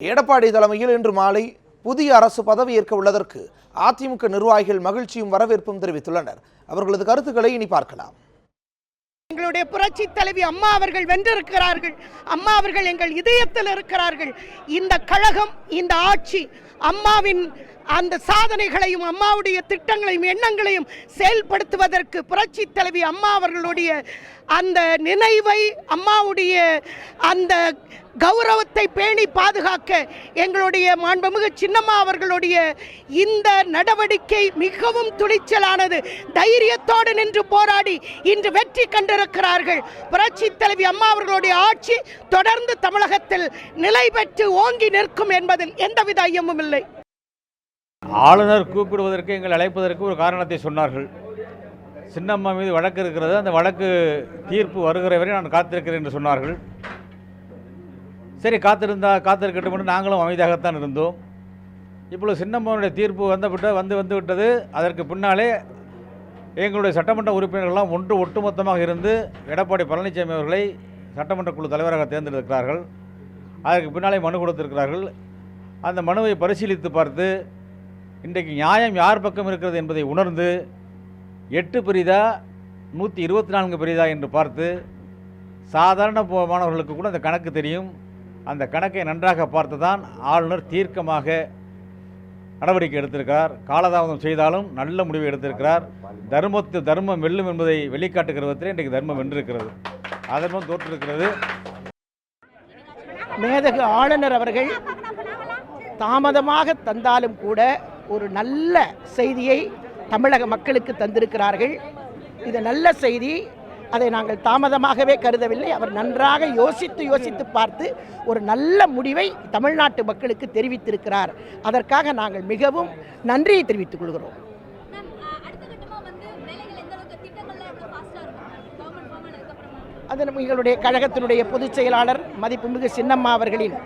எடப்பாடி தலைமையில் இன்று மாலை புதிய அரசு பதவியேற்க உள்ளதற்கு அதிமுக நிர்வாகிகள் மகிழ்ச்சியும் வரவேற்பும் தெரிவித்துள்ளனர். அவர்களது கருத்துக்களை இனி பார்க்கலாம். எங்களுடைய புரட்சி தலைவி அம்மா அவர்கள் வென்றிருக்கிறார்கள். அம்மா அவர்கள் எங்கள் இதயத்தில் இருக்கிறார்கள். இந்த கழகம், இந்த ஆட்சி அம்மாவின் அந்த சாதனைகளையும் அம்மாவுடைய திட்டங்களையும் எண்ணங்களையும் செயல்படுத்துவதற்கு புரட்சி தலைவி அம்மா அவர்களுடைய அந்த நினைவை, அம்மாவுடைய அந்த கௌரவத்தை பேணி பாதுகாக்க எங்களுடைய மாண்புமிகு சின்னம்மா அவர்களுடைய இந்த நடவடிக்கை மிகவும் துணிச்சலானது. தைரியத்தோடு நின்று போராடி இன்று வெற்றி கண்டிருக்கிறார்கள். புரட்சி தலைவி அம்மா அவர்களுடைய ஆட்சி தொடர்ந்து தமிழகத்தில் நிலை பெற்று ஓங்கி நிற்கும் என்பதில் எந்தவித ஐயமும் இல்லை. ஆளுநர் கூப்பிடுவதற்கு எங்கள் அழைப்பதற்கு ஒரு காரணத்தை சொன்னார்கள். சின்னம்மா மீது வழக்கு இருக்கிறது, அந்த வழக்கு தீர்ப்பு வருகிற வரை நான் காத்திருக்கிறேன் என்று சொன்னார்கள். சரி, காத்திருக்கட்டும் என்று நாங்களும் அமைதியாகத்தான் இருந்தோம். இப்பொழுது சின்னம்மாவுடைய தீர்ப்பு வந்து விட்டது. அதற்கு பின்னாலே எங்களுடைய சட்டமன்ற உறுப்பினர்கள்லாம் ஒட்டுமொத்தமாக இருந்து எடப்பாடி பழனிசாமி அவர்களை சட்டமன்ற குழு தலைவராக தேர்ந்தெடுக்கிறார்கள். அதற்கு பின்னாலே மனு கொடுத்திருக்கிறார்கள். அந்த மனுவை பரிசீலித்து பார்த்து இன்றைக்கு நியாயம் யார் பக்கம் இருக்கிறது என்பதை உணர்ந்து 8 பெரிதா 124 பெரிதா என்று பார்த்து, சாதாரண மாணவர்களுக்கு கூட அந்த கணக்கு தெரியும். அந்த கணக்கை நன்றாக பார்த்து தான் ஆளுநர் தீர்க்கமாக நடவடிக்கை எடுத்திருக்கிறார். காலதாமதம் செய்தாலும் நல்ல முடிவை எடுத்திருக்கிறார். தர்மம் வெல்லும் என்பதை வெளிக்காட்டுகிற விதத்திலே இன்றைக்கு தர்மம் வென்றிருக்கிறது, அதர்மம் தோற்றிருக்கிறது. மேதகு ஆளுநர் அவர்கள் தாமதமாக தந்தாலும் கூட ஒரு நல்ல செய்தியை தமிழக மக்களுக்கு தந்திருக்கிறார்கள். இது நல்ல செய்தி. அதை நாங்கள் தாமதமாகவே கருதவில்லை. அவர் நன்றாக யோசித்து பார்த்து ஒரு நல்ல முடிவை தமிழ்நாட்டு மக்களுக்கு தெரிவித்திருக்கிறார். அதற்காக நாங்கள் மிகவும் நன்றியை தெரிவித்துக் கொள்கிறோம். அது எங்களுடைய கழகத்தினுடைய பொதுச் செயலாளர் மதிப்புமிகு சின்னம்மா அவர்களின்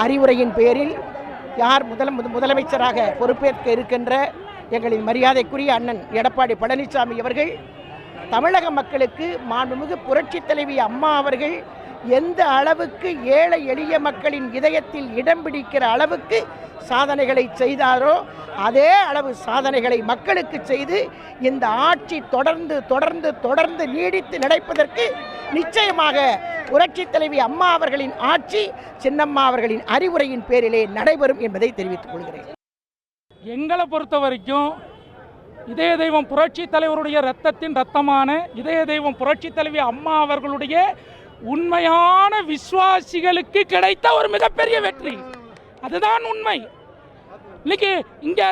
அறிவுரையின் பேரில் யார் முதலமைச்சராக பொறுப்பேற்க இருக்கின்ற எங்களின் மரியாதைக்குரிய அண்ணன் எடப்பாடி பழனிசாமி அவர்கள் தமிழக மக்களுக்கு மாண்புமிகு புரட்சி தலைவி அம்மா அவர்கள் எந்த அளவுக்கு ஏழை எளிய மக்களின் இதயத்தில் இடம் பிடிக்கிற அளவுக்கு சாதனைகளை செய்தாரோ அதே அளவு சாதனைகளை மக்களுக்கு செய்து இந்த ஆட்சி தொடர்ந்து நீடித்து நடப்பதற்கு நிச்சயமாக புரட்சி தலைவி அம்மா அவர்களின் ஆட்சி சின்னம்மா அவர்களின் அறிவுரையின் பேரிலே நடைபெறும் என்பதை தெரிவித்துக் கொள்கிறேன். எங்களை பொறுத்த வரைக்கும் இதய தெய்வம் புரட்சி தலைவருடைய இரத்தத்தின் இரத்தமான இதய தெய்வம் புரட்சி தலைவி அம்மா அவர்களுடைய உண்மையான விசுவாசிகளுக்கு கிடைத்த ஒரு மிகப்பெரிய வெற்றி. அதுதான் உண்மை. இன்னைக்கு இங்கே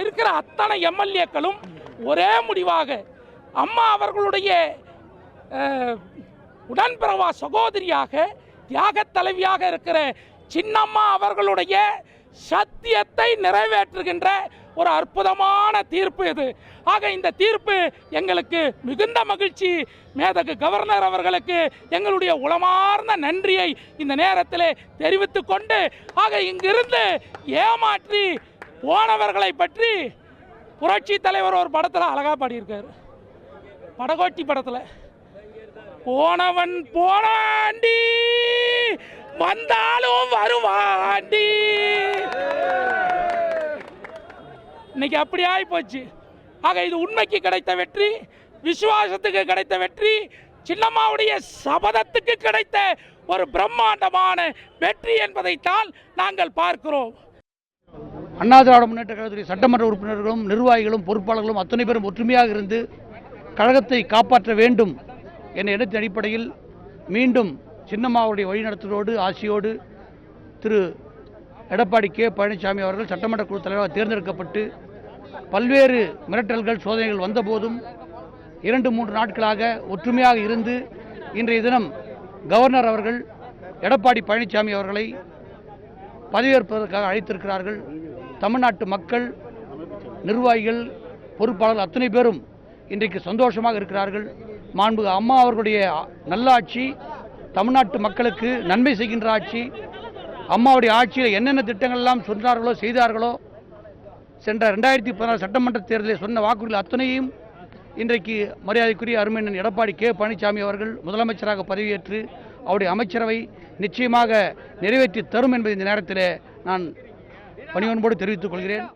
இருக்கிற அத்தனை எம்எல்ஏக்களும் ஒரே முடிவாக அம்மா அவர்களுடைய உடன்பிறவா சகோதரியாக தியாக தலைவியாக இருக்கிற சின்னம்மா அவர்களுடைய சத்தியத்தை நிறைவேற்றுகின்ற ஒரு அற்புதமான தீர்ப்பு இது. ஆக இந்த தீர்ப்பு எங்களுக்கு மிகுந்த மகிழ்ச்சி. மேதகு கவர்னர் அவர்களுக்கு எங்களுடைய உளமார்ந்த நன்றியை இந்த நேரத்தில் தெரிவித்துக் கொண்டு, ஆக இங்கிருந்து ஏமாற்றி போனவர்களை பற்றி புரட்சி தலைவர் ஒரு படத்தில் அழகா பாடியிருக்காரு. படகோட்டி படத்தில், போனவன் போனாண்டி வந்தாலும் வருவாண்டி. இன்னைக்கு அப்படி ஆகி போச்சு. ஆக இது உண்மைக்கு கிடைத்த வெற்றி, விசுவாசத்துக்கு கிடைத்த வெற்றி, சின்னம்மாவுடைய சபதத்துக்கு கிடைத்த ஒரு பிரம்மாண்டமான வெற்றி என்பதைத்தான் நாங்கள் பார்க்கிறோம். அண்ணா திராவிட முன்னேற்ற கழகத்துடைய சட்டமன்ற உறுப்பினர்களும் நிர்வாகிகளும் பொறுப்பாளர்களும் அத்தனை பேரும் ஒற்றுமையாக இருந்து கழகத்தை காப்பாற்ற வேண்டும் என்ற எண்ணத்தின் அடிப்படையில் மீண்டும் சின்னம்மாவுடைய வழிநடத்தலோடு ஆட்சியோடு திரு எடப்பாடி கே பழனிசாமி அவர்கள் சட்டமன்ற குழு தலைவராக தேர்ந்தெடுக்கப்பட்டு பல்வேறு மிரட்டல்கள் சோதனைகள் வந்தபோதும் 2-3 நாட்களாக ஒற்றுமையாக இருந்து இன்றைய தினம் கவர்னர் அவர்கள் எடப்பாடி பழனிசாமி அவர்களை பதவியேற்பதற்காக அழைத்திருக்கிறார்கள். தமிழ்நாட்டு மக்கள், நிர்வாகிகள், பொறுப்பாளர்கள் அத்தனை பேரும் இன்றைக்கு சந்தோஷமாக இருக்கிறார்கள். மாண்புமிகு அம்மா அவர்களுடைய நல்ல ஆட்சி, தமிழ்நாட்டு மக்களுக்கு நன்மை செய்கின்ற ஆட்சி. அம்மாவுடைய ஆட்சியில் என்னென்ன திட்டங்கள் எல்லாம் சொன்னார்களோ செய்தார்களோ, சென்ற 2014 சட்டமன்ற தேர்தலில் சொன்ன வாக்குறுதிகள் அத்தனையும் இன்றைக்கு மரியாதைக்குரிய அருமையண்ணன் எடப்பாடி கே பழனிசாமி அவர்கள் முதலமைச்சராக பதவியேற்று அவருடைய அமைச்சரவை நிச்சயமாக நிறைவேற்றி தரும் என்பதை இந்த நேரத்தில் நான் பணிவன்போடு தெரிவித்துக் கொள்கிறேன்.